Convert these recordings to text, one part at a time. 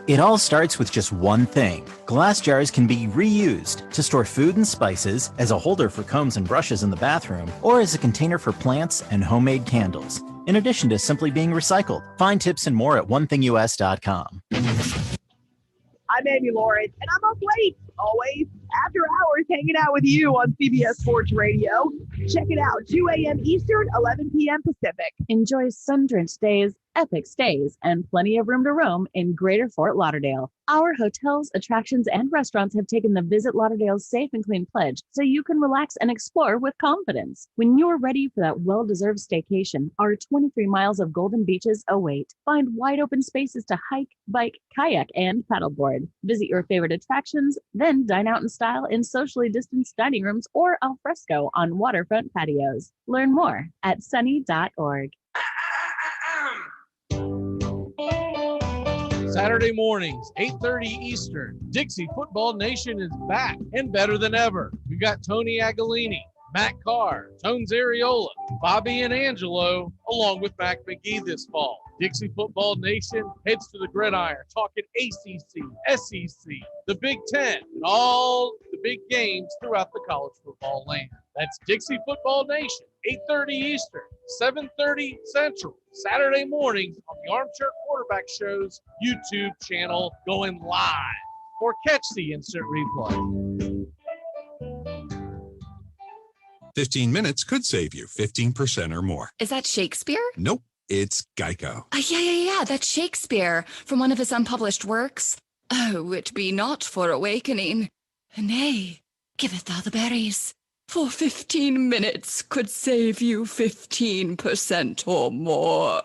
It all starts with just one thing. Glass jars can be reused to store food and spices, as a holder for combs and brushes in the bathroom, or as a container for plants and homemade candles, in addition to simply being recycled. Find tips and more at onethingus.com. I'm Amy Lawrence, and I'm up late, always, after hours, hanging out with you on CBS Sports Radio. Check it out, 2 a.m. Eastern, 11 p.m. Pacific. Enjoy sun-drenched days, epic stays, and plenty of room to roam in Greater Fort Lauderdale. Our hotels, attractions, and restaurants have taken the Visit Lauderdale's Safe and Clean pledge, so you can relax and explore with confidence. When you're ready for that well-deserved staycation, our 23 miles of golden beaches await. Find wide-open spaces to hike, bike, kayak, and paddleboard. Visit your favorite attractions, then dine out in style in socially distanced dining rooms or al fresco on waterfront patios. Learn more at sunny.org. Saturday mornings, 8:30 Eastern. Dixie Football Nation is back and better than ever. We've got Tony Agolini, Matt Carr, Tones Ariola, Bobby and Angelo, along with Mac McGee this fall. Dixie Football Nation heads to the gridiron, talking ACC, SEC, the Big Ten, and all the big games throughout the college football land. That's Dixie Football Nation, 8:30 Eastern, 7:30 Central, Saturday mornings on the Armchair Quarterback Show's YouTube channel, going live. Or catch the instant replay. 15 minutes could save you 15% or more. Is that Shakespeare? Nope, it's Geico. Yeah, that's Shakespeare from one of his unpublished works. Oh, it be not for awakening. Nay, giveth thou the berries. For 15 minutes could save you 15% or more.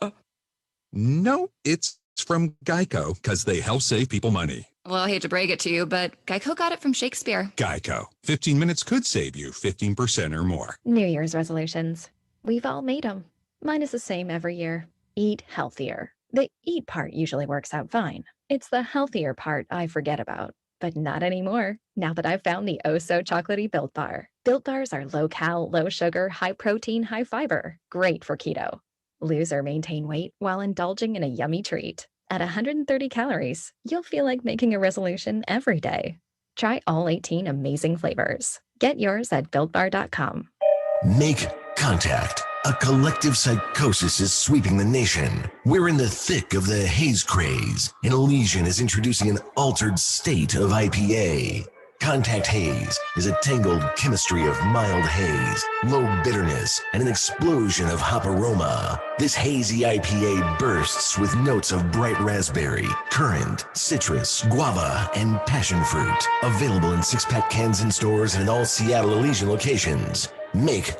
No, it's from Geico, because they help save people money. Well, I hate to break it to you, but Geico got it from Shakespeare. Geico. 15 minutes could save you 15% or more. New Year's resolutions. We've all made them. Mine is the same every year. Eat healthier. The eat part usually works out fine. It's the healthier part I forget about. But not anymore, now that I've found the oh-so-chocolatey Built Bar. Built Bars are low-cal, low-sugar, high-protein, high-fiber. Great for keto. Lose or maintain weight while indulging in a yummy treat. At 130 calories, you'll feel like making a resolution every day. Try all 18 amazing flavors. Get yours at BuiltBar.com. Make contact. A collective psychosis is sweeping the nation. We're in the thick of the haze craze, and Elysian is introducing an altered state of IPA. Contact Haze is a tangled chemistry of mild haze, low bitterness, and an explosion of hop aroma. This hazy IPA bursts with notes of bright raspberry, currant, citrus, guava, and passion fruit. Available in 6-pack cans in stores and in all Seattle Elysian locations. Make...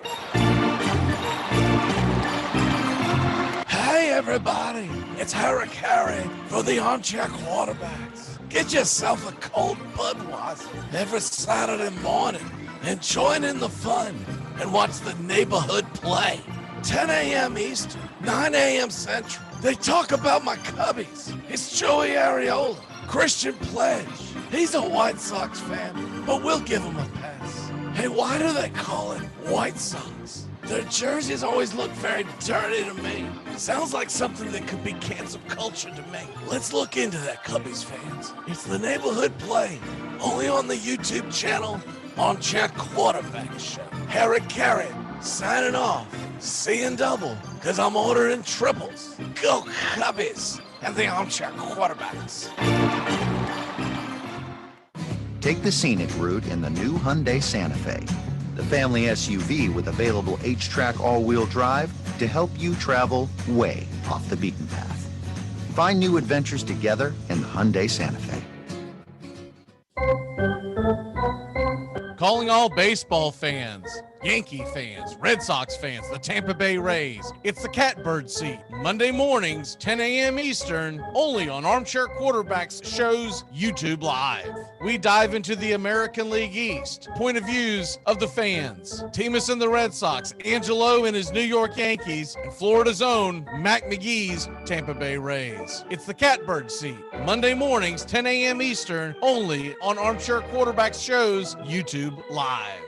Hey everybody, it's Harry Carey for the Armchair Quarterbacks. Get yourself a cold Budweiser every Saturday morning and join in the fun and watch the neighborhood play. 10 a.m. Eastern, 9 a.m. Central. They talk about my Cubbies. It's Joey Ariola, Christian Pledge. He's a White Sox fan, but we'll give him a pass. Hey, why do they call it White Sox? Their jerseys always look very dirty to me. Sounds like something that could be cancel culture to me. Let's look into that, Cubbies fans. It's the neighborhood play, only on the YouTube channel, Armchair Quarterback Show. Harry Carey, signing off. Seeing double, because I'm ordering triples. Go Cubbies and the Armchair Quarterbacks. Take the scenic route in the new Hyundai Santa Fe. The family SUV with available H-Track all-wheel drive to help you travel way off the beaten path. Find new adventures together in the Hyundai Santa Fe. Calling all baseball fans, Yankee fans, Red Sox fans, the Tampa Bay Rays. It's the Catbird seat. Monday mornings, 10 a.m. Eastern, only on Armchair Quarterbacks Show's YouTube Live. We dive into the American League East, point of views of the fans. Teamus and the Red Sox, Angelo and his New York Yankees, and Florida's own Mac McGee's Tampa Bay Rays. It's the Catbird seat. Monday mornings, 10 a.m. Eastern, only on Armchair Quarterbacks Show's YouTube Live.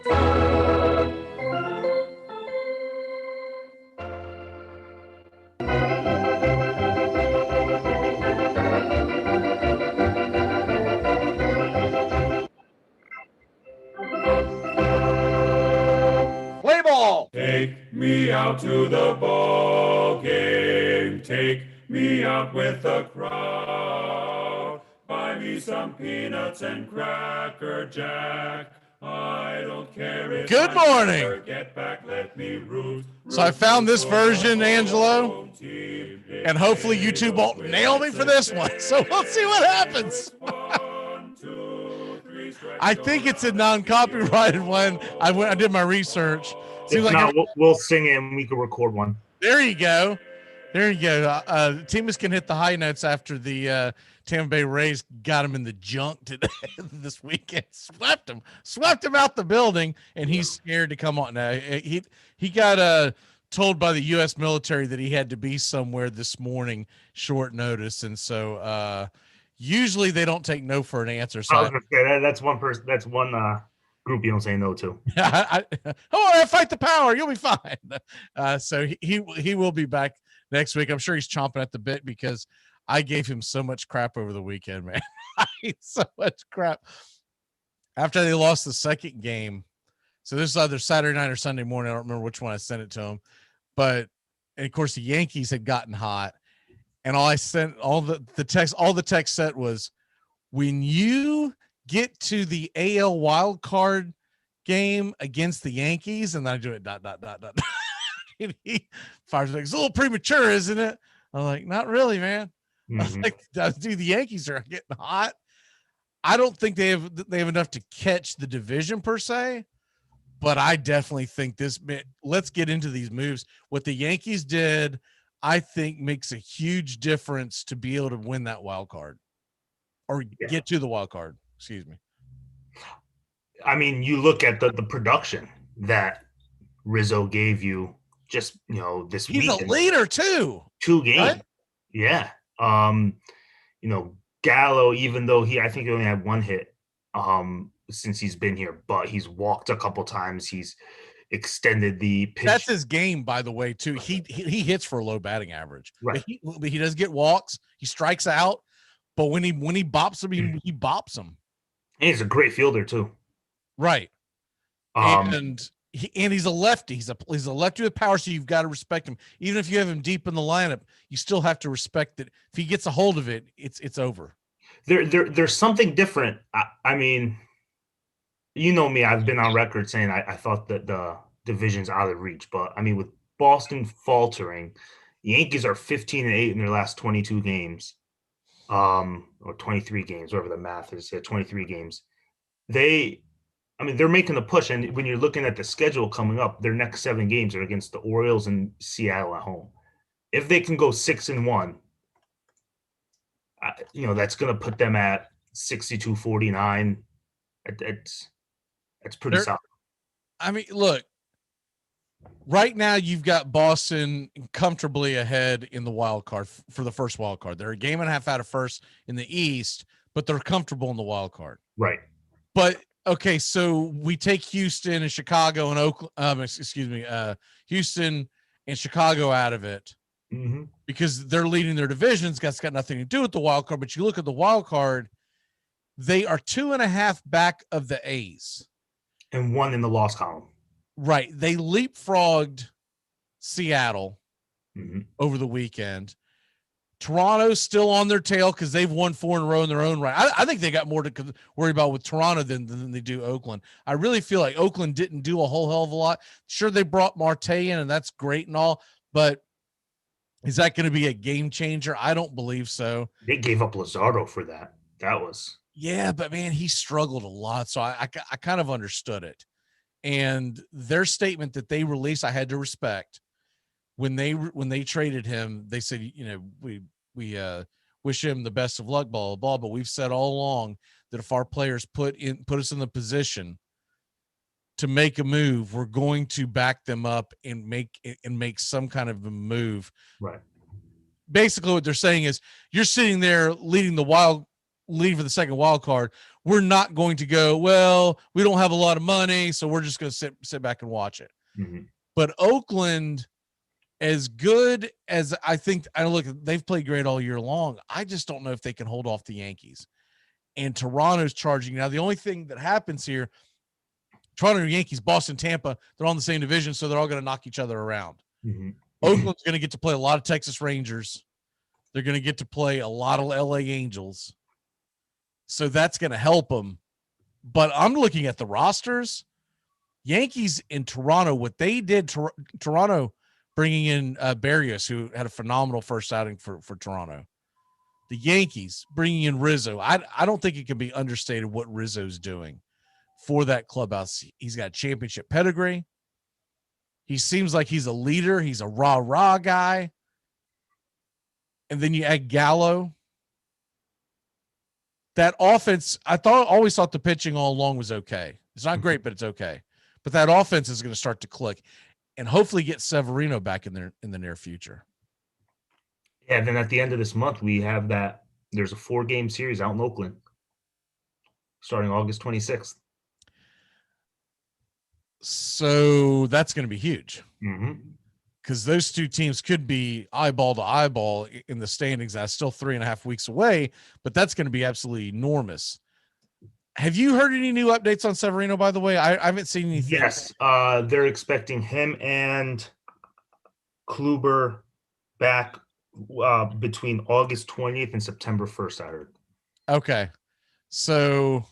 Take me out to the ball game. Take me out with the crowd. Buy me some peanuts and Cracker Jack. I don't care if Good morning. never get back. Let me root. So I found this version, Angelo, and hopefully YouTube won't nail me for this one. So we'll see what happens. I think it's a non-copyrighted one. I did my research. Seems if not, we'll sing it and we can record one. There you go. There you go. Teams can hit the high notes after the Tampa Bay Rays got him in the junk today, this weekend. Swept him out the building, and he's scared to come on. Now he got told by the U.S. military that he had to be somewhere this morning, short notice, and so usually they don't take no for an answer. So I was gonna say that's one person. That's one group you don't say no to. I fight the power. You'll be fine. So he will be back next week. I'm sure he's chomping at the bit because I gave him so much crap over the weekend, man. So much crap. After they lost the second game, so this is either Saturday night or Sunday morning. I don't remember which one I sent it to him. But, and of course, the Yankees had gotten hot. And all the text said was, when you get to the AL wild card game against the Yankees, and I do it ... And he fires like, it's a little premature, isn't it? I'm like, not really, man. I was like, dude, the Yankees are getting hot. I don't think they have enough to catch the division per se, but I definitely think let's get into these moves. What the Yankees did, I think, makes a huge difference to be able to win that wild card or get to the wild card. Excuse me. I mean, you look at the production that Rizzo gave you just, this week. He's a leader too. 2 games. Right? Yeah. Gallo, even though I think he only had 1 hit since he's been here, but he's walked a couple times. He's extended the pitch. That's his game, by the way, too. He hits for a low batting average. Right. But he does get walks. He strikes out. But when he bops him, he bops him. And he's a great fielder too. Right. And he's a lefty. He's a lefty with power, so you've got to respect him. Even if you have him deep in the lineup, you still have to respect that. If he gets a hold of it, it's over. There's something different. I mean, you know me, I've been on record saying I thought that the division's out of reach, but I mean, with Boston faltering, the Yankees are 15-8 in their last 22 games. Or 23 games, whatever the math is, 23 games. They're making a push. And when you're looking at the schedule coming up, their next 7 games are against the Orioles and Seattle at home. If they can go 6-1, that's going to put them at 62-49. That's pretty solid. I mean, look, right now you've got Boston comfortably ahead in the wild card for the first wild card. They're a game and a half out of first in the East, but they're comfortable in the wild card. Right. But okay, so we take Houston and Chicago and Oakland, Houston and Chicago out of it because they're leading their divisions. That's got nothing to do with the wild card. But you look at the wild card, they are 2.5 back of the A's. And 1 in the loss column. Right. They leapfrogged Seattle over the weekend. Toronto's still on their tail because they've won 4 in a row in their own right. I think they got more to worry about with Toronto than they do Oakland. I really feel like Oakland didn't do a whole hell of a lot. Sure, they brought Marte in, and that's great and all, but is that going to be a game changer? I don't believe so. They gave up Luzardo for that. That was... Yeah, but, man, he struggled a lot, so I kind of understood it. And their statement that they released, I had to respect. When they traded him, they said, we wish him the best of luck, blah, blah, blah. But we've said all along that if our players put us in the position to make a move, we're going to back them up and make some kind of a move. Right. Basically, what they're saying is, you're sitting there leading for the second wild card. We're not going to go, well, we don't have a lot of money, so we're just going to sit back and watch it. But Oakland, as good as they've played great all year long, I just don't know if they can hold off the Yankees. And Toronto's charging. Now, the only thing that happens here, Toronto Yankees, Boston, Tampa, they're all in the same division, so they're all going to knock each other around. Mm-hmm. Oakland's going to get to play a lot of Texas Rangers. They're going to get to play a lot of LA Angels. So that's going to help them. But I'm looking at the rosters. Yankees in Toronto, what they did, Toronto bringing in Barrios, who had a phenomenal first outing for Toronto. The Yankees bringing in Rizzo. I don't think it can be understated what Rizzo's doing for that clubhouse. He's got championship pedigree. He seems like he's a leader. He's a rah-rah guy. And then you add Gallo. That offense, always thought the pitching all along was okay. It's not great, but it's okay. But that offense is going to start to click and hopefully get Severino back in the near future. Yeah, then at the end of this month, we have there's a 4-game series out in Oakland starting August 26th. So that's going to be huge. Mm-hmm. Because those two teams could be eyeball to eyeball in the standings. That's still 3.5 weeks away, but that's going to be absolutely enormous. Have you heard any new updates on Severino, by the way? I haven't seen anything. Yes, they're expecting him and Kluber back between August 20th and September 1st, I heard. Okay. So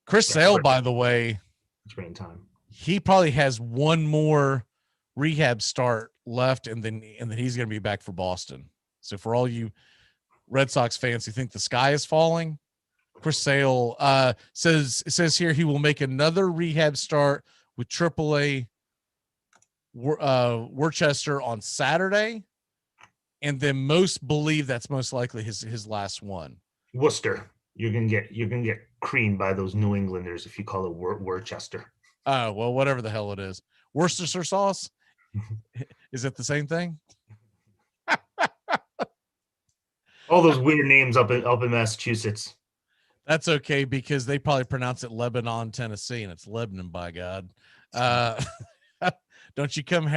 Chris Sale, by the way, train time. He probably has one more rehab start left, and then he's going to be back for Boston. So for all you Red Sox fans who think the sky is falling, Chris Sale says here he will make another rehab start with AAA Worcester on Saturday, and then most believe that's most likely his last one. Worcester, you're gonna get creamed by those New Englanders if you call it Worcester. Oh well, whatever the hell it is. Worcestershire sauce. Is it the same thing? All those weird names up in Massachusetts. That's okay because they probably pronounce it Lebanon, Tennessee, and it's Lebanon, by God. Don't you come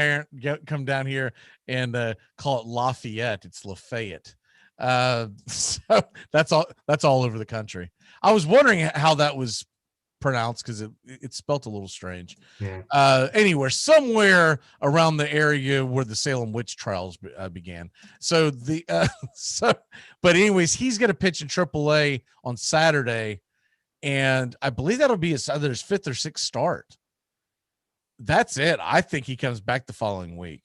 come down here and call it Lafayette? It's Lafayette. So that's all over the country. I was wondering how that was pronounced because it's spelt a little strange. Yeah. Anywhere, somewhere around the area where the Salem witch trials began. So but anyways, he's going to pitch in AAA on Saturday, and I believe that'll be either his 5th or 6th start. That's it. I think he comes back the following week.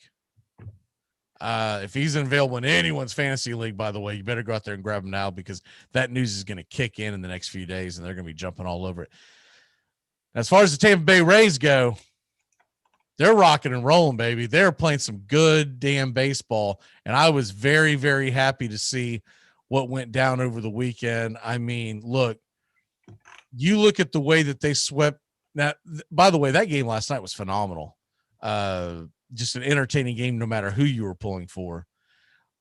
If he's available in anyone's fantasy league, by the way, you better go out there and grab him now because that news is going to kick in the next few days, and they're going to be jumping all over it. As far as the Tampa Bay Rays go, they're rocking and rolling, baby. They're playing some good damn baseball, and I was very, very happy to see what went down over the weekend. I mean, look, you look at the way that they swept. Now, by the way, that game last night was phenomenal. Just an entertaining game, no matter who you were pulling for.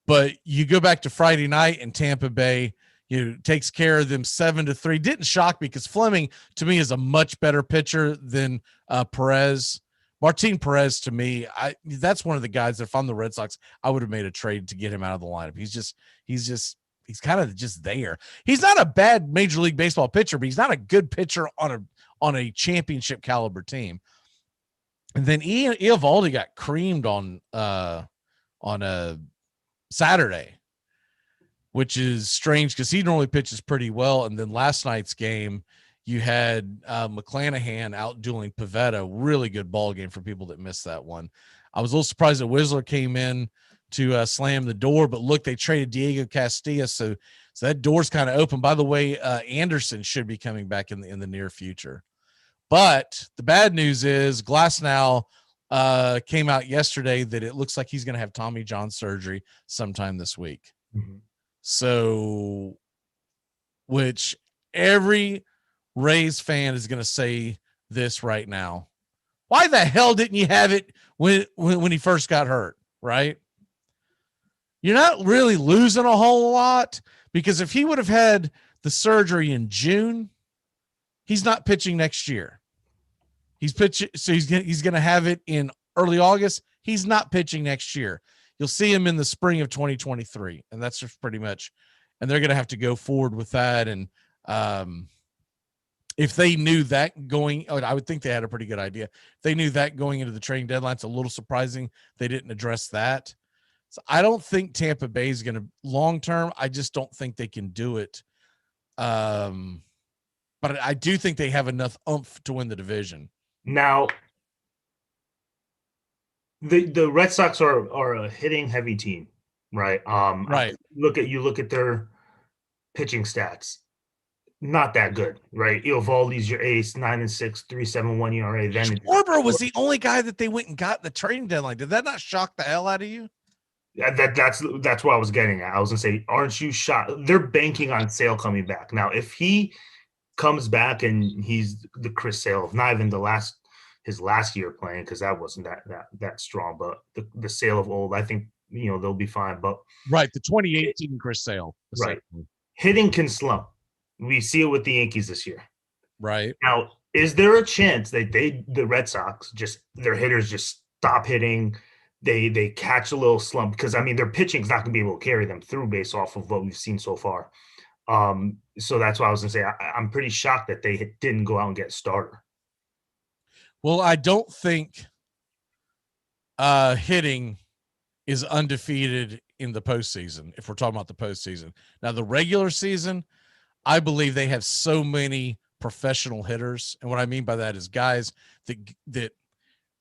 But you go back to Friday night, and Tampa Bay, takes care of them 7-3. Didn't shock me because Fleming, to me, is a much better pitcher than Perez. Martin Perez, to me, that's one of the guys that if I'm the Red Sox, I would have made a trade to get him out of the lineup. He's kind of just there. He's not a bad Major League Baseball pitcher, but he's not a good pitcher on a championship caliber team. And then Eovaldi got creamed on a Saturday, which is strange because he normally pitches pretty well. And then last night's game, you had McClanahan out dueling Pivetta. Really good ball game for people that missed that one. I was a little surprised that Whistler came in to slam the door, but look, they traded Diego Castilla, so that door's kind of open. By the way, Anderson should be coming back in the near future. But the bad news is Glasnow came out yesterday that it looks like he's going to have Tommy John surgery sometime this week. Mm-hmm. So, which every Rays fan is going to say this right now. Why the hell didn't you have it when he first got hurt, right? You're not really losing a whole lot because if he would have had the surgery in June, he's not pitching next year. He's pitching, so he's going to have it in early August. He's not pitching next year. You'll see him in the spring of 2023, and that's just pretty much. And they're going to have to go forward with that. And if they knew that going, I would think they had a pretty good idea. If they knew that going into the trading deadline, it's a little surprising they didn't address that. So I don't think Tampa Bay is going to long term. I just don't think they can do it. But I do think they have enough oomph to win the division. Now, the Red Sox are a hitting heavy team, right? Right. Look at their pitching stats. Not that good, right? Eovaldi's your ace, 9-6, 3.71 ERA. Then Schwarber was the only guy that they went and got in the trading deadline. Did that not shock the hell out of you? That's what I was getting at. I was gonna say, aren't you shocked? They're banking on Sale coming back. Now, if he comes back and he's the Chris Sale of not even his last year playing, because that wasn't that strong, but the Sale of old, I think they'll be fine. But right, the 2018 Chris Sale, right, hitting can slump. We see it with the Yankees this year. Right. Now, is there a chance that the Red Sox, their hitters just stop hitting? They catch a little slump because, I mean, their pitching's not going to be able to carry them through based off of what we've seen so far. So that's why I was going to say I'm pretty shocked that they didn't go out and get a starter. Well, I don't think hitting is undefeated in the postseason, if we're talking about the postseason. Now, the regular season, I believe they have so many professional hitters. And what I mean by that is guys that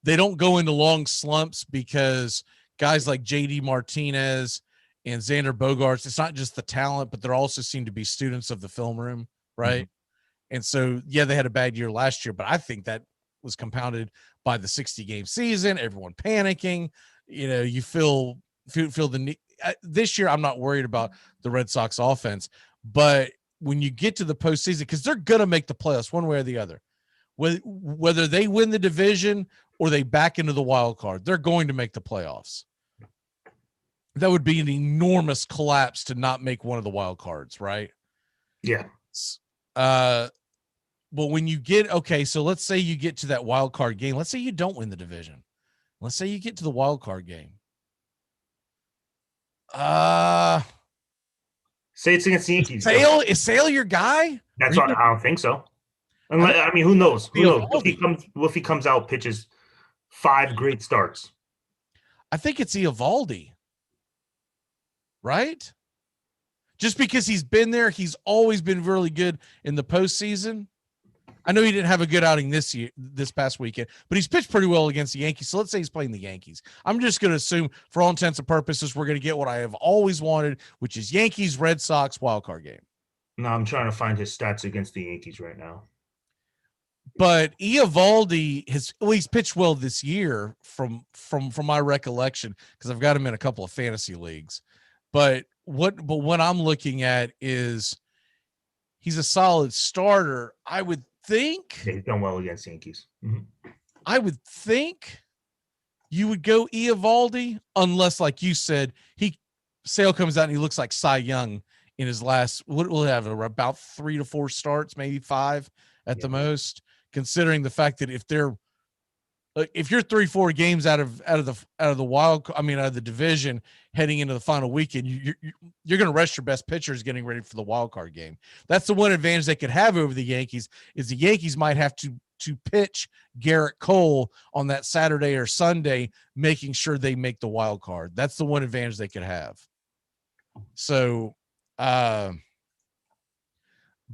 they don't go into long slumps, because guys like JD Martinez and Xander Bogaerts, it's not just the talent, but they're also seem to be students of the film room, right? Mm-hmm. And so, yeah, they had a bad year last year, but I think that was compounded by the 60-game season, everyone panicking. You feel the need. This year, I'm not worried about the Red Sox offense, but when you get to the postseason, because they're going to make the playoffs one way or the other, whether they win the division or they back into the wild card, they're going to make the playoffs. That would be an enormous collapse to not make one of the wild cards, right? Yeah. But when you get, so let's say you get to that wild card game. Let's say you don't win the division. Let's say you get to the wild card game. Say it's against the Yankees. Is Sale your guy? That's what I don't think so. I mean, who knows? Who knows? What if he comes out, pitches 5 great starts? I think it's Eovaldi, right? Just because he's been there, he's always been really good in the postseason. I know he didn't have a good outing this past weekend, but he's pitched pretty well against the Yankees. So let's say he's playing the Yankees. I'm just going to assume, for all intents and purposes, we're going to get what I have always wanted, which is Yankees, Red Sox wildcard game. No, I'm trying to find his stats against the Yankees right now. But Eovaldi he's pitched well this year from my recollection, because I've got him in a couple of fantasy leagues. But what I'm looking at is he's a solid starter. I would think he's done well against the Yankees. Mm-hmm. I would think you would go Eovaldi, unless, like you said, Sale comes out and he looks like Cy Young in his last, what will have about 3 to 4 starts, maybe 5 at the most, considering the fact that if you're 3-4 games out of the division heading into the final weekend, you're going to rest your best pitchers getting ready for the wild card game. That's the one advantage they could have over the Yankees, is the Yankees might have to pitch Garrett Cole on that Saturday or Sunday, making sure they make the wild card. That's the one advantage they could have. So, but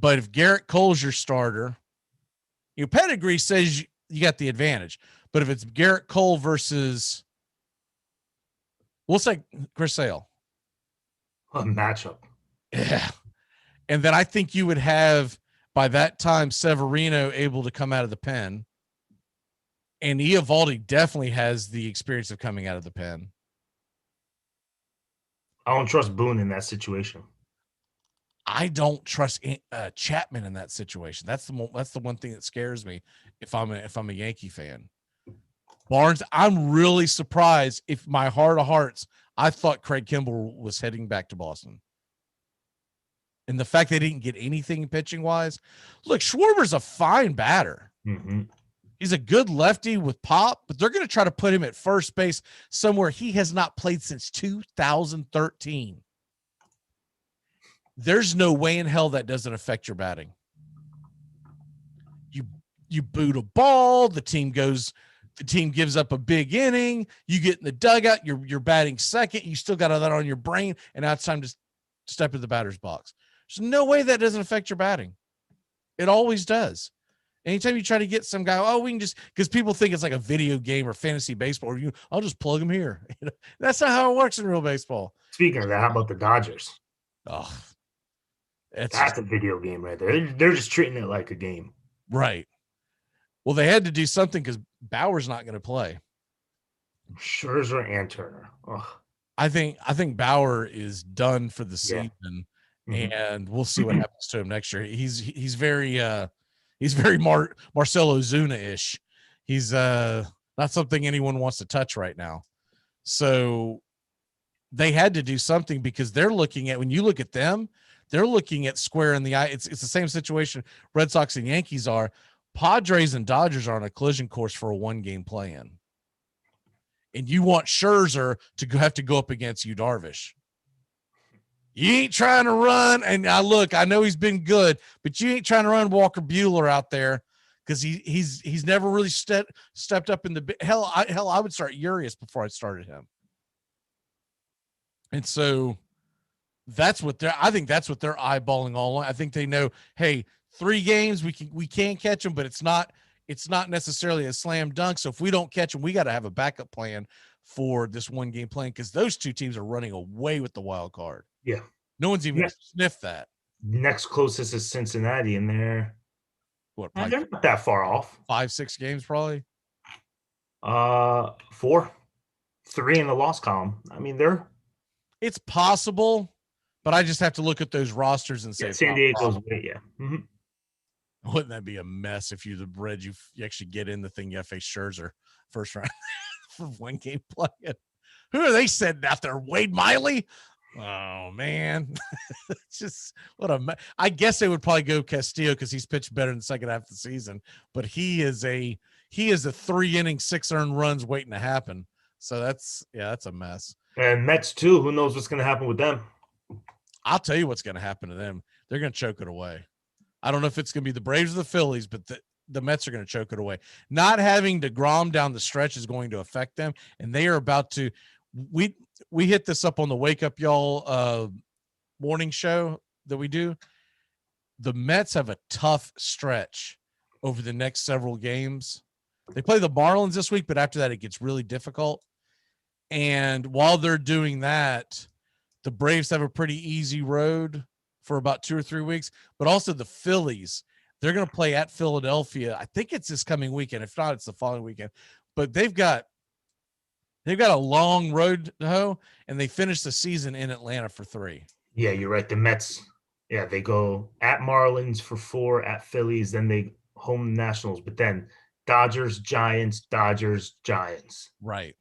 if Garrett Cole's your starter, pedigree says you got the advantage. But if it's Garrett Cole versus, we'll say Chris Sale. A matchup. Yeah. And then I think you would have, by that time, Severino able to come out of the pen. And Eovaldi definitely has the experience of coming out of the pen. I don't trust Boone in that situation. I don't trust Chapman in that situation. That's the one thing that scares me if I'm a Yankee fan. Barnes, I'm really surprised. If my heart of hearts, I thought Craig Kimbrell was heading back to Boston. And the fact they didn't get anything pitching wise. Look, Schwarber's a fine batter. Mm-hmm. He's a good lefty with pop, but they're going to try to put him at first base somewhere he has not played since 2013. There's no way in hell that doesn't affect your batting. you boot a ball, the team gives up a big inning, you get in the dugout, you're batting second, you still got that on your brain, and now it's time to step in the batter's box. There's no way that doesn't affect your batting. It always does. Anytime you try to get some guy, we can just, because people think it's like a video game or fantasy baseball, or I'll just plug him here. That's not how it works in real baseball. Speaking of that, how about the Dodgers? Oh, that's a video game right there. They're just treating it like a game. Right. Well, they had to do something because Bauer's not going to play. Scherzer and Turner. Ugh. I think Bauer is done for the season, and we'll see what happens to him next year. He's very Marcelo Ozuna-ish. He's not something anyone wants to touch right now. So they had to do something because they're looking at, when you look at them, they're looking at square in the eye. It's the same situation Red Sox and Yankees are. Padres and Dodgers are on a collision course for a 1-game play-in. And you want Scherzer to have to go up against Yu Darvish. You ain't trying to run, and I know he's been good, but you ain't trying to run Walker Buehler out there because he's never really stepped up in the hell. I would start Urias before I started him. And so I think that's what they're eyeballing all along. I think they know, hey, 3 games we can catch them, but it's not necessarily a slam dunk. So if we don't catch them, we got to have a backup plan for this 1-game plan, because those 2 teams are running away with the wild card. Yeah. No one's even sniffed that. Next closest is Cincinnati, and they're not that far off. 5-6 games probably. 4, 3 in the loss column. I mean, it's possible, but I just have to look at those rosters and say San Diego's way, yeah. Mm-hmm. Wouldn't that be a mess if you're the Reds, you actually get in the thing, you have to face Scherzer first round for 1-game play? Who are they sending out there? Wade Miley? Oh, man. It's just I guess they would probably go Castillo because he's pitched better in the second half of the season, but he is a 3-inning, 6 earned runs waiting to happen. So that's a mess. And Mets too. Who knows what's going to happen with them? I'll tell you what's going to happen to them. They're going to choke it away. I don't know if it's going to be the Braves or the Phillies, but the Mets are going to choke it away. Not having DeGrom down the stretch is going to affect them, and they are about to. We hit this up on the Wake Up Y'all morning show that we do. The Mets have a tough stretch over the next several games. They play the Marlins this week, but after that, it gets really difficult. And while they're doing that, the Braves have a pretty easy road for about 2 or 3 weeks, but also the Phillies, they're going to play at Philadelphia. I think it's this coming weekend. If not, it's the following weekend, but they've got a long road to hoe, and they finish the season in Atlanta for 3. Yeah, you're right. The Mets, they go at Marlins for 4, at Phillies, then they home Nationals, but then Dodgers, Giants. Right.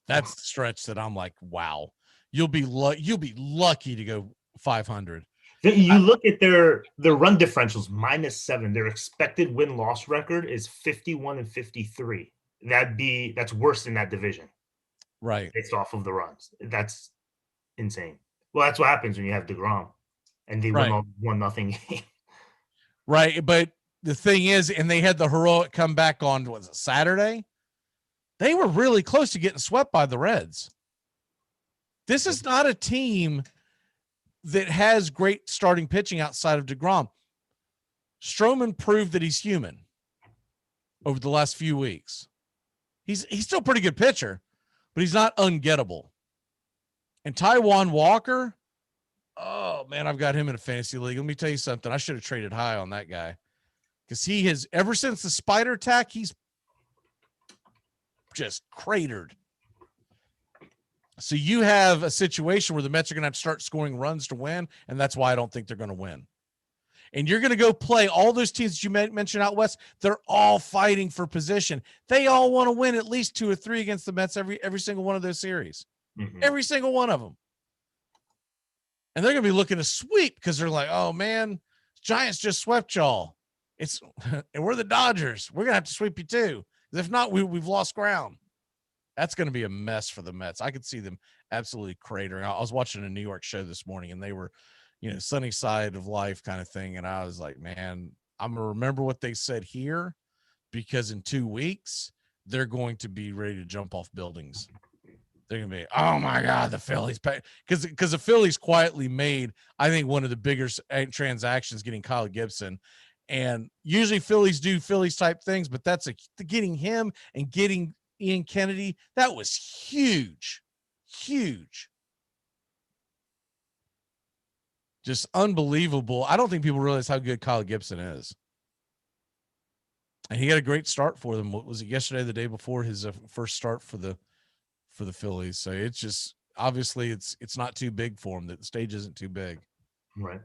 That's the stretch that I'm like, wow, you'll be lucky to go 500. You look at their run differentials, -7. Their expected win-loss record is 51-53. That's worse than that division. Right. Based off of the runs. That's insane. Well, that's what happens when you have DeGrom and they win all 1-0 game. Right. But the thing is, and they had the heroic comeback on, was it Saturday? They were really close to getting swept by the Reds. This is not a team that has great starting pitching outside of DeGrom. Stroman proved that he's human over the last few weeks. He's still a pretty good pitcher, but he's not ungettable. And Taijuan Walker, oh, man, I've got him in a fantasy league. Let me tell you something. I should have traded high on that guy because he has, ever since the spider attack, he's just cratered. So you have a situation where the Mets are going to have to start scoring runs to win, and that's why I don't think they're going to win. And you're going to go play all those teams that you mentioned out west. They're all fighting for position. They all want to win at least 2 or 3 against the Mets every single one of those series. Mm-hmm. Every single one of them. And they're going to be looking to sweep because they're like, oh, man, Giants just swept y'all. And we're the Dodgers. We're going to have to sweep you too. If not, we've lost ground. That's going to be a mess for the Mets. I could see them absolutely cratering. I was watching a New York show this morning, and they were, sunny side of life kind of thing. And I was like, man, I'm going to remember what they said here because in 2 weeks they're going to be ready to jump off buildings. They're going to be, oh my God, the Phillies, because the Phillies quietly made, I think, one of the bigger transactions getting Kyle Gibson. And usually Phillies do Phillies type things, but getting him and getting Ian Kennedy, that was huge. Just unbelievable. I don't think people realize how good Kyle Gibson is. And he had a great start for them. What was it, yesterday, the day before, his first start for the Phillies? So it's just, obviously it's not too big for him. That the stage isn't too big. Right.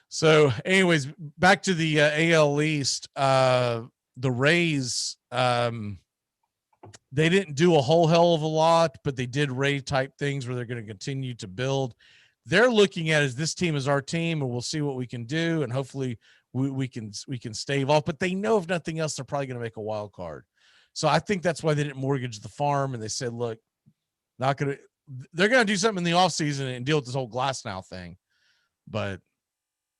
So anyways, back to the AL East. The Rays, they didn't do a whole hell of a lot, but they did Ray type things where they're going to continue to build. They're looking at as this team is our team, and we'll see what we can do, and hopefully we can stave off. But they know, if nothing else, they're probably going to make a wild card. So I think that's why they didn't mortgage the farm, and they said, look, they're going to do something in the offseason and deal with this whole glass now thing. But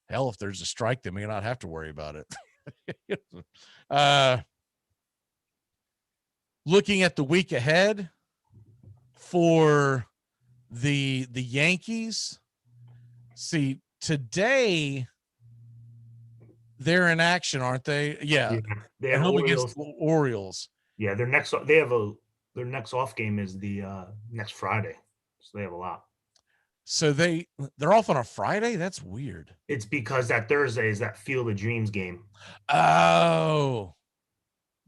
hell, if there's a strike, they may not have to worry about it. Looking at the week ahead for the Yankees, see, today they're in action, aren't they? Yeah. They have home Orioles. against the Orioles. Yeah, their next off game is the next Friday, so they have a lot. So they're off on a Friday? That's weird. It's because that Thursday is that Field of Dreams game. Oh,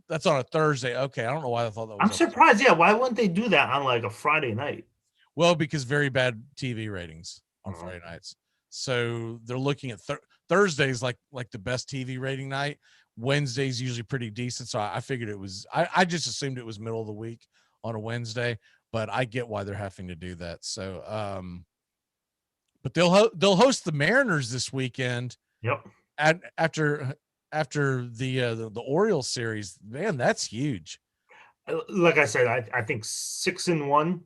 that's on a Thursday. Okay, I don't know why I thought that was. I'm surprised. Yeah, why wouldn't they do that on like a Friday night? Well, because very bad TV ratings on Friday nights. So they're looking at Thursdays like the best TV rating night. Wednesday's usually pretty decent. So I figured it was. I just assumed it was middle of the week on a Wednesday, but I get why they're having to do that. So, but they'll host the Mariners this weekend. Yep. After the Orioles series, man, that's huge. Like I said, I think 6-1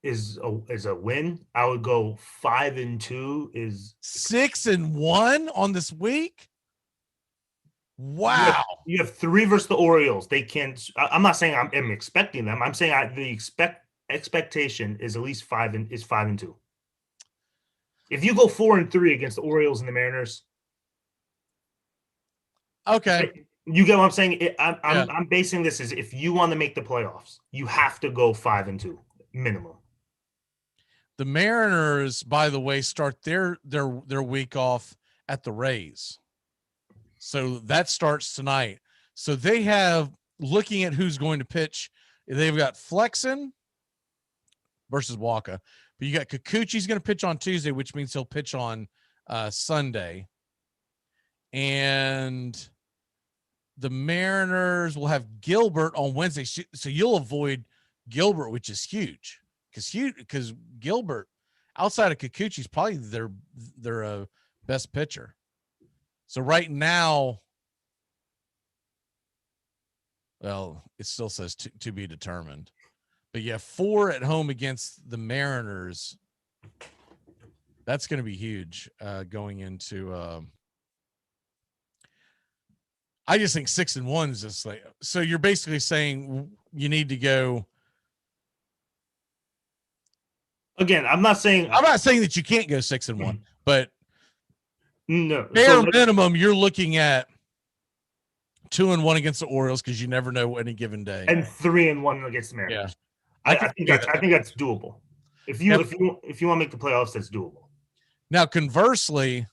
is a win. I would go 5-2 is 6-1 on this week. Wow. You have 3 versus the Orioles. They can't. I'm not saying I'm expecting them. I'm saying the expectation is at least 5-2. If you go 4-3 against the Orioles and the Mariners, okay, you get what I'm saying. I'm basing this as if you want to make the playoffs, you have to go 5-2 minimum. The Mariners, by the way, start their week off at the Rays, so that starts tonight. So they have, looking at who's going to pitch, they've got Flexen versus Waka. But you got Kikuchi's going to pitch on Tuesday, which means he'll pitch on Sunday. And the Mariners will have Gilbert on Wednesday. So you'll avoid Gilbert, which is huge. Because Gilbert, outside of Kikuchi, is probably their best pitcher. So right now, well, it still says to be determined. But yeah, 4 at home against the Mariners. That's going to be huge going into. I just think 6-1 is just like, so you're basically saying you need to go. Again, I'm not saying that you can't go 6-1, but no. Bare minimum, you're looking at 2-1 against the Orioles because you never know any given day, and 3-1 against the Mariners. Yeah. I think that's doable. If you want to make the playoffs, that's doable. Now, conversely,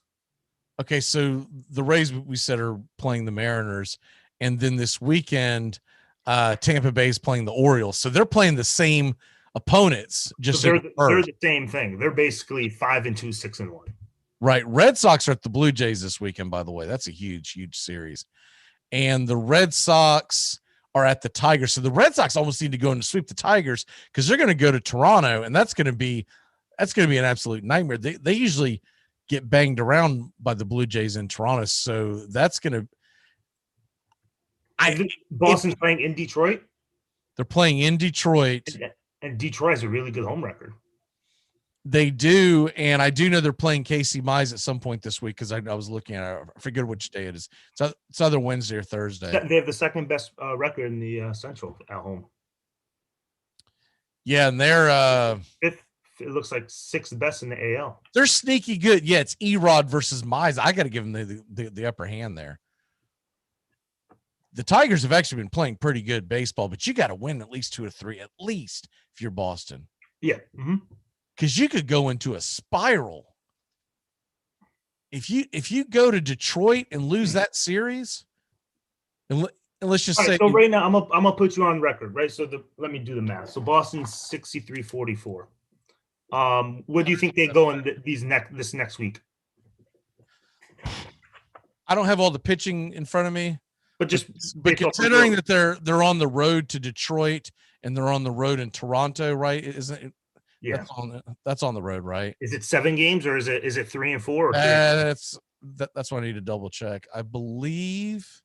okay, so the Rays, we said, are playing the Mariners, and then this weekend, Tampa Bay is playing the Orioles. So they're playing the same opponents. Just they're the same thing. They're basically 5-2, 6-1. Right. Red Sox are at the Blue Jays this weekend, by the way. That's a huge, huge series. And the Red Sox are at the Tigers. So the Red Sox almost need to go and sweep the Tigers because they're going to go to Toronto, and that's going to be an absolute nightmare. They usually get banged around by the Blue Jays in Toronto, so that's going to. Boston's playing in Detroit. They're playing in Detroit, and Detroit has a really good home record. They do, and I do know they're playing Casey Mize at some point this week because I was looking at it. I forget which day it is. It's either Wednesday or Thursday. They have the second best record in the Central at home. Yeah, and they're fifth. It looks like sixth best in the AL. They're sneaky good. Yeah, it's Erod versus Mize. I got to give them the upper hand there. The Tigers have actually been playing pretty good baseball, but you got to win at least 2 or 3, at least if you're Boston. Yeah. Mm-hmm. Because you could go into a spiral. If you go to Detroit and lose that series, and let's just say. So right now, I'm gonna put you on record, right? So let me do the math. So Boston's 63-44. What do you think they go in this next week? I don't have all the pitching in front of me, but considering that they're on the road to Detroit and they're on the road in Toronto, right? Isn't it? Yeah, that's on the road, right? Is it 7 games or is it 3 and 4? Or that's what I need to double check. I believe.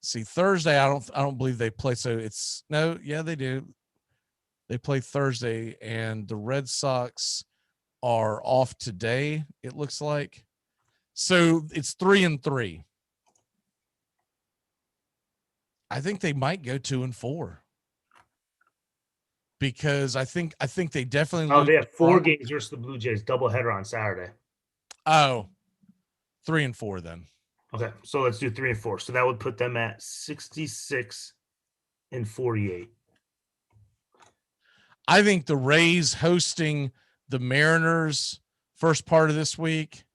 See, Thursday, I don't believe they play. So it's they do. They play Thursday, and the Red Sox are off today. It looks like. So it's 3 and 3. I think they might go 2 and 4. Because I think they definitely. Oh, they have 4 games versus the Blue Jays, doubleheader on Saturday. Oh, 3 and 4 then. Okay, so let's do 3 and 4. So that would put them at 66 and 48. I think the Rays hosting the Mariners first part of this week,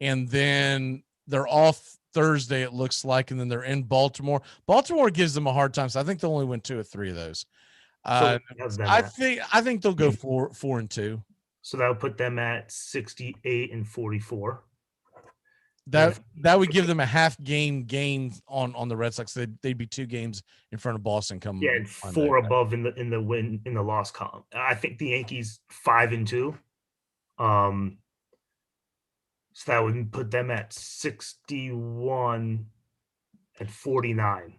and then they're off Thursday, it looks like, and then they're in Baltimore. Baltimore gives them a hard time, so I think they'll only win 2 or 3 of those. I think they'll go 4 and 2. So that would put them at 68 and 44. That would give them a half game on the Red Sox. They'd be 2 games in front of Boston. And 4 above in the loss column. I think the Yankees 5 and 2. So that would put them at 61 and 49.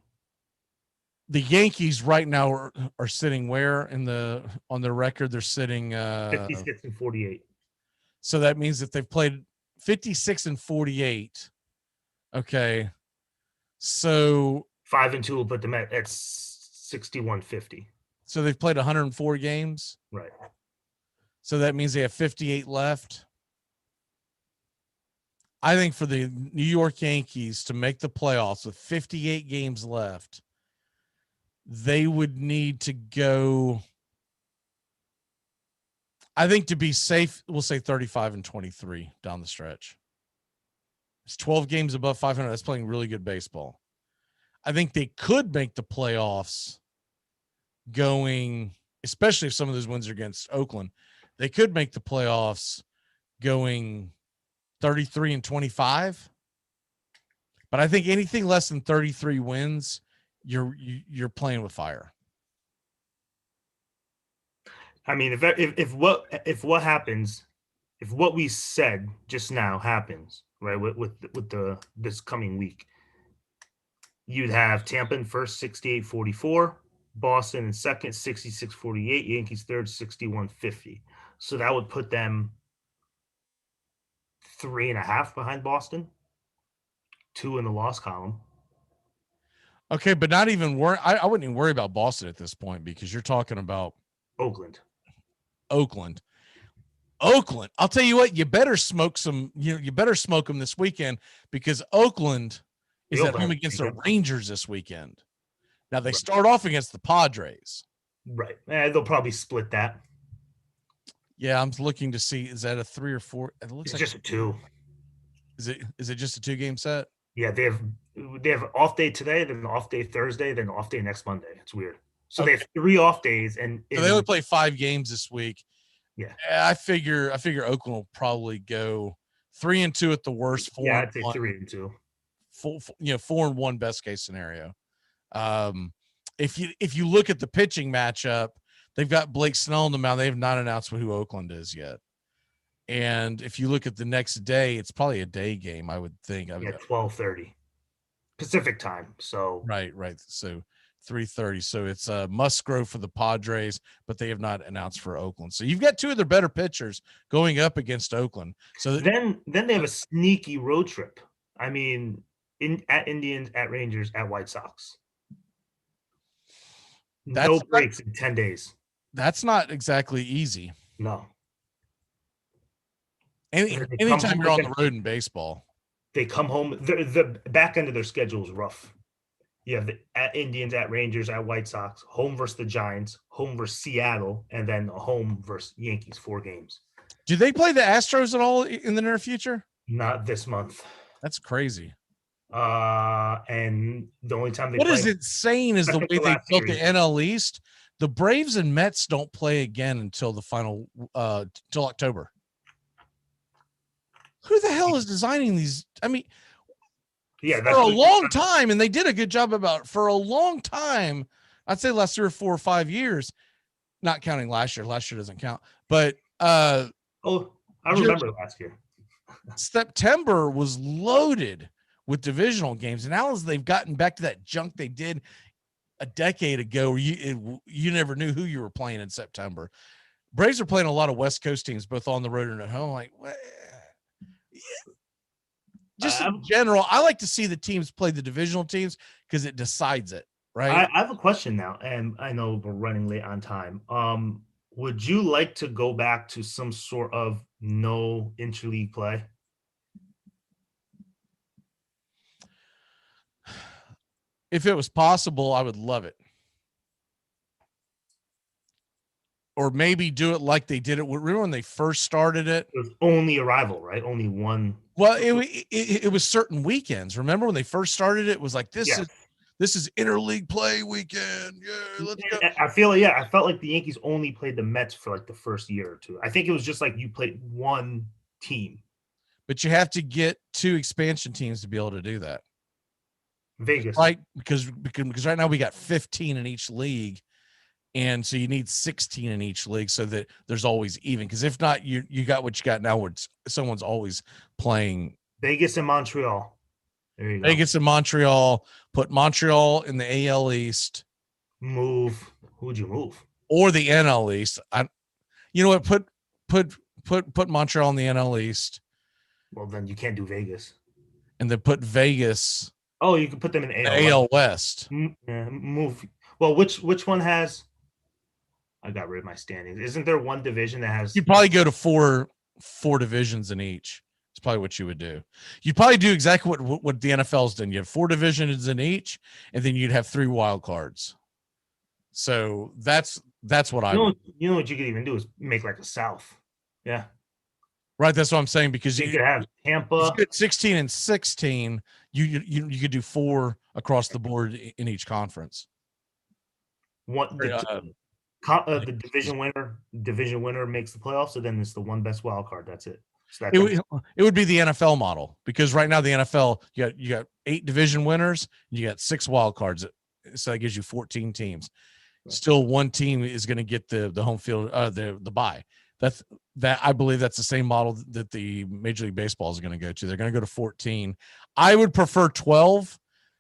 The Yankees right now are sitting where on their record? They're sitting 56 and 48. So that means that they've played 56 and 48. Okay. So 5 and 2 will put them at 61-50. So they've played 104 games. Right. So that means they have 58 left. I think for the New York Yankees to make the playoffs with 58 games left, they would need to go, I think, to be safe, we'll say 35 and 23 down the stretch. It's 12 games above 500. That's playing really good baseball. I think they could make the playoffs going, especially if some of those wins are against Oakland, they could make the playoffs going 33 and 25. But I think anything less than 33 wins, you're playing with fire. I mean, if what happens, if what we said just now happens, right, with this coming week, you'd have Tampa in first 68-44, Boston in second 66-48, Yankees third 61-50. So that would put them 3.5 behind Boston, 2 in the loss column. Okay, but not even worry. I wouldn't even worry about Boston at this point because you're talking about Oakland. I'll tell you what, you better smoke some. You better smoke them this weekend because Oakland is at home against the Rangers this weekend. Now they start off against the Padres. Right. They'll probably split that. Yeah, I'm looking to see, is that a 3 or 4? It looks it's like just a 2. Is it just a 2-game set? Yeah, they have an off day today, then an off day Thursday, then an off day next Monday. It's weird. So they have 3 off days, and so they only play 5 games this week. Yeah, I figure Oakland will probably go 3 and 2 at the worst. 4 I'd say 3 and 2. 4 and 1 best case scenario. If you look at the pitching matchup, they've got Blake Snell on the mound. They have not announced who Oakland is yet. And if you look at the next day, it's probably a day game, I would think. Yeah, 12:30 Pacific time. So right. So 3:30. So it's a Musgrove for the Padres, but they have not announced for Oakland. So you've got two of their better pitchers going up against Oakland. So then they have a sneaky road trip. I mean, at Indians, at Rangers, at White Sox. No breaks in 10 days. That's not exactly easy. No. Anytime you're on the road in baseball. They come home. The back end of their schedule is rough. You have at Indians, at Rangers, at White Sox, home versus the Giants, home versus Seattle, and then home versus Yankees, 4 games. Do they play the Astros at all in the near future? Not this month. That's crazy. And the only time they what play, is insane is the way they built the NL East. The Braves and Mets don't play again until the final till October. Who the hell is designing these? I mean, yeah, for a long time, and they did a good job about it. For a long time, I'd say last 3 or 4 or 5 years, not counting last year. Last year doesn't count, but I remember last year. September was loaded with divisional games, and now as they've gotten back to that junk they did a decade ago, where you never knew who you were playing in September. Braves are playing a lot of West Coast teams, both on the road and at home. Like, just in general, I like to see the teams play the divisional teams because it decides it, right? I have a question now, and I know we're running late on time. Would you like to go back to some sort of no interleague play? If it was possible, I would love it. Or maybe do it like they did it. Remember when they first started it? It was only a rival, right? Only one. Well, it was certain weekends. Remember when they first started it? It was like, this is interleague play weekend. Yeah, let's go. I felt like the Yankees only played the Mets for like the first year or two. I think it was just like you played one team. But you have to get 2 expansion teams to be able to do that. Vegas. Right, because right now we got 15 in each league, and so you need 16 in each league so that there's always even. Because if not, you got what you got now, where someone's always playing. Vegas and Montreal. There you go. Vegas and Montreal. Put Montreal in the AL East. Who would you move? Or the NL East. You know what? Put Montreal in the NL East. Well, then you can't do Vegas. And then put Vegas. Oh, you can put them in AL West. Move. Well, which one has? I got rid of my standings. Isn't there one division that has? You'd probably go to four divisions in each. It's probably what you would do. You'd probably do exactly what the NFL's done. You have 4 divisions in each, and then you'd have 3 wild cards. So that's what I. You know what you could even do is make like a South. Yeah. Right, that's what I'm saying, because you could have Tampa. 16 and 16. You could do 4 across the board in each conference. The division winner makes the playoffs, so then it's the one best wild card. That's it. So it would be the NFL model, because right now the NFL you got 8 division winners, you got 6 wild cards, so that gives you 14 teams. Right. Still, one team is going to get the home field, the bye. I believe that's the same model that the Major League Baseball is going to go to. They're going to go to 14. I would prefer 12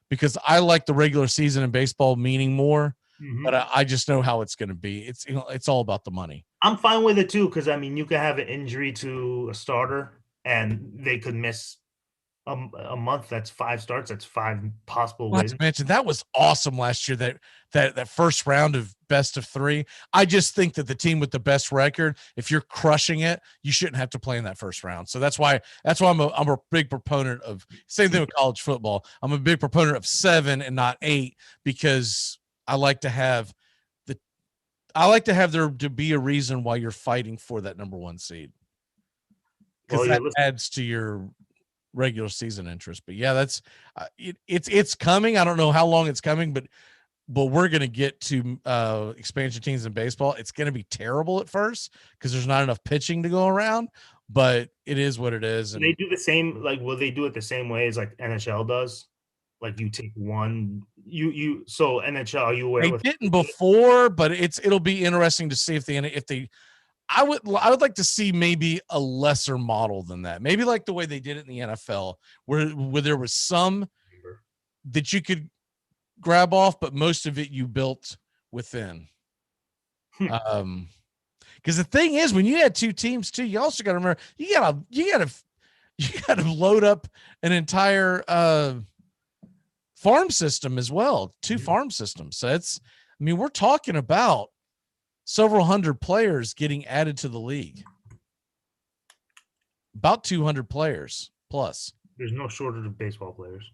because I like the regular season in baseball meaning more, but I just know how it's going to be. It's all about the money. I'm fine with it too, because I mean, you could have an injury to a starter and they could miss a month. That's 5 starts. That's 5 possible wins. Not to mention, that was awesome last year. That first round of best of 3. I just think that the team with the best record, if you're crushing it, you shouldn't have to play in that first round. So that's why I'm a big proponent of, same thing with college football. I'm a big proponent of 7 and not 8, because I like to have there to be a reason why you're fighting for that number 1 seed, because that adds to your regular season interest. But yeah, that's it's coming. I don't know how long it's coming, but we're going to get to expansion teams in baseball. It's going to be terrible at first because there's not enough pitching to go around, but it is what it is. And they do the same, like, will they do it the same way as like NHL does? Like you take one, so NHL, are you aware? They didn't before, but it'll be interesting to see if they I would like to see maybe a lesser model than that. Maybe like the way they did it in the NFL, where there was some that you could grab off, but most of it you built within. Because the thing is, when you had two teams too, you also got to remember you gotta load up an entire farm system as well, two farm systems. So we're talking about several hundred players getting added to the league. About 200 players plus. There's no shortage of baseball players.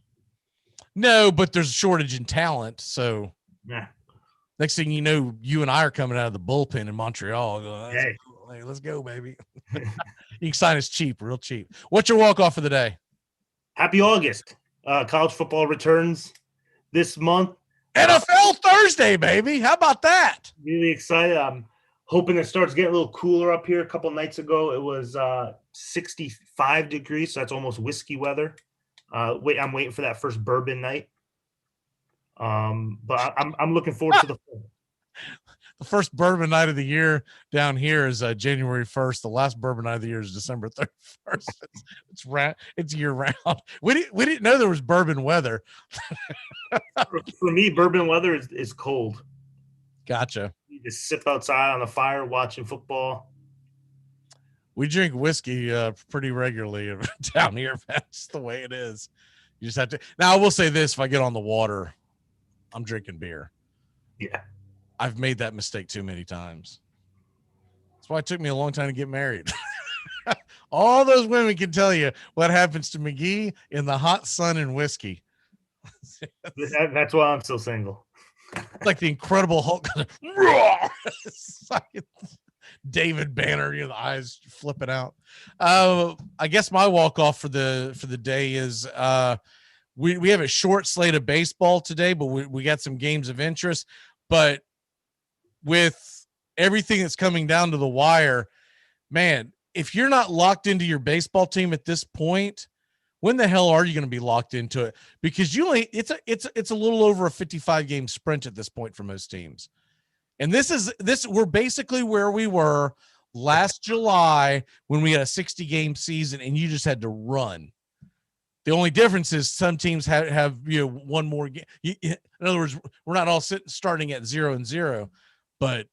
No, but there's a shortage in talent. So yeah. Next thing you know, you and I are coming out of the bullpen in Montreal. Going, hey, let's go, baby. You can sign us cheap, real cheap. What's your walk-off for the day? Happy August. College football returns this month. NFL Thursday, baby. How about that? Really excited. I'm hoping it starts getting a little cooler up here. A couple nights ago, it was 65 degrees, so that's almost whiskey weather. I'm waiting for that first bourbon night. But I'm looking forward to the first bourbon night of the year down here is January 1st. The last bourbon night of the year is December 31st. It's year round. We didn't know there was bourbon weather. For me, bourbon weather is cold. Gotcha. You just sip outside on the fire watching football. We drink whiskey pretty regularly down here. That's the way it is. You just have to. Now, I will say this: if I get on the water, I'm drinking beer. Yeah. I've made that mistake too many times. That's why it took me a long time to get married. All those women can tell you what happens to McGee in the hot sun and whiskey. That's why I'm still single. Like the Incredible Hulk. David Banner, the eyes flipping out. I guess my walk off for the day is we have a short slate of baseball today, but we got some games of interest. But with everything that's coming down to the wire, man, if you're not locked into your baseball team at this point, when the hell are you going to be locked into it? Because it's a little over a 55 game sprint at this point for most teams. And we're basically where we were last July when we had a 60 game season and you just had to run. The only difference is some teams have one more game. In other words, we're not all starting at 0-0, but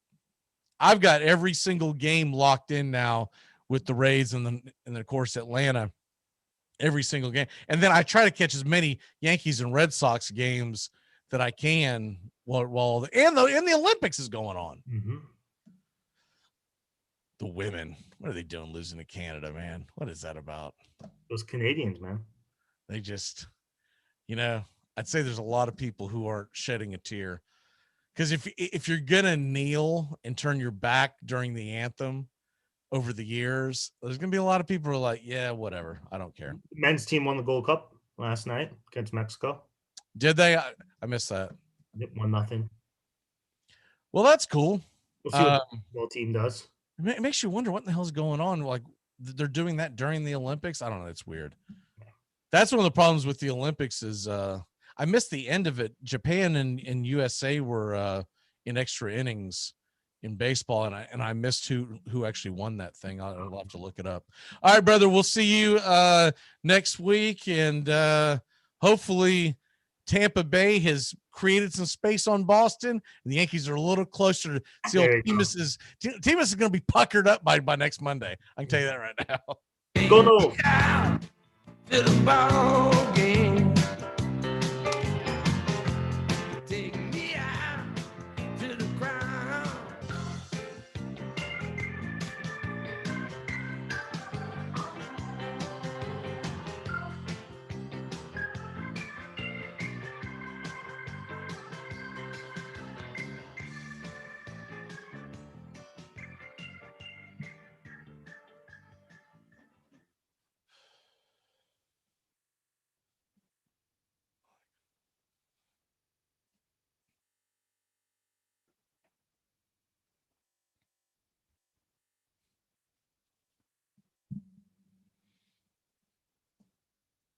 I've got every single game locked in now with the Rays and of course Atlanta. Every single game, and then I try to catch as many Yankees and Red Sox games that I can while the Olympics is going on. Mm-hmm. The women, what are they doing losing to Canada, man? What is that about? Those Canadians, man. They just, I'd say there's a lot of people who aren't shedding a tear because if you're gonna kneel and turn your back during the anthem over the years, there's gonna be a lot of people who are like, yeah, whatever, I don't care. Men's team won the Gold Cup last night against Mexico. Did they? I missed that. 1-0. Well, that's cool. We'll see what the football team does. It makes you wonder what the hell's going on. Like they're doing that during the Olympics. I don't know. It's weird. That's one of the problems with the Olympics is I missed the end of it. Japan and USA were in extra innings in baseball, and I missed who actually won that thing. I'll have to look it up. All right, brother. We'll see you next week, and hopefully Tampa Bay has created some space on Boston, and the Yankees are a little closer to see. Teamus is going to be puckered up by next Monday. I can tell you that right now. Go no. To the bone.